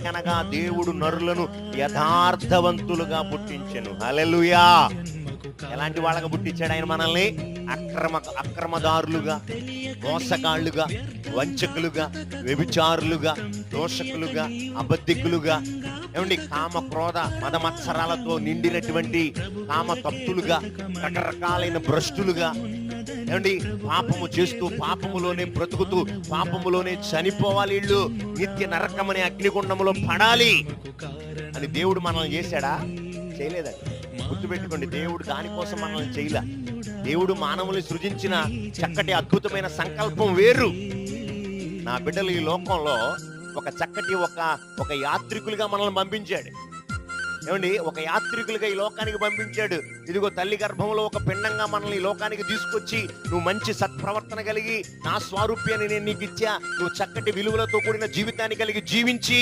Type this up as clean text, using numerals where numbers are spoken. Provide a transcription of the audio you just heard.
ఎందుకనగా దేవుడు నరులను యథార్థవంతులుగా పుట్టించెను. హల్లెలూయా. ఎలాంటి వాళ్ళగా పుట్టించాడు ఆయన మనల్ని? అక్రమదారులుగా, మోసగాళ్ళుగా, వంచకులుగా, వ్యభిచారులుగా, దోషకులుగా, అబద్ధికులుగా, ఏమండి కామ క్రోధ మద మత్సరాలతో నిండినటువంటి కామ తప్తులుగా, రకరకాలైన భ్రష్టులుగా, ఏమండి పాపము చేస్తూ పాపములోనే బ్రతుకుతూ పాపములోనే చనిపోవాలి, వీళ్ళు నిత్య నరకమనే అగ్నిగుండంలో పడాలి అని దేవుడు మనల్ని చేశాడా? చేయలేదండి. గుర్తుపెట్టుకోండి, దేవుడు దానికోసం మనల్ని చేయలే. దేవుడు మానవుల్ని సృజించిన చక్కటి అద్భుతమైన సంకల్పం వేరు. నా బిడ్డలు ఈ లోకంలో ఒక చక్కటి ఒక యాత్రికులుగా మనల్ని పంపించాడు. ఏమండి, ఒక యాత్రికులుగా ఈ లోకానికి పంపించాడు. ఇదిగో తల్లి గర్భంలో ఒక పిండంగా మనల్ని ఈ లోకానికి తీసుకొచ్చి, నువ్వు మంచి సత్ప్రవర్తన కలిగి నా స్వారూప్యాన్ని నేను నీకు ఇచ్చా, నువ్వు చక్కటి విలువలతో కూడిన జీవితాన్ని కలిగి జీవించి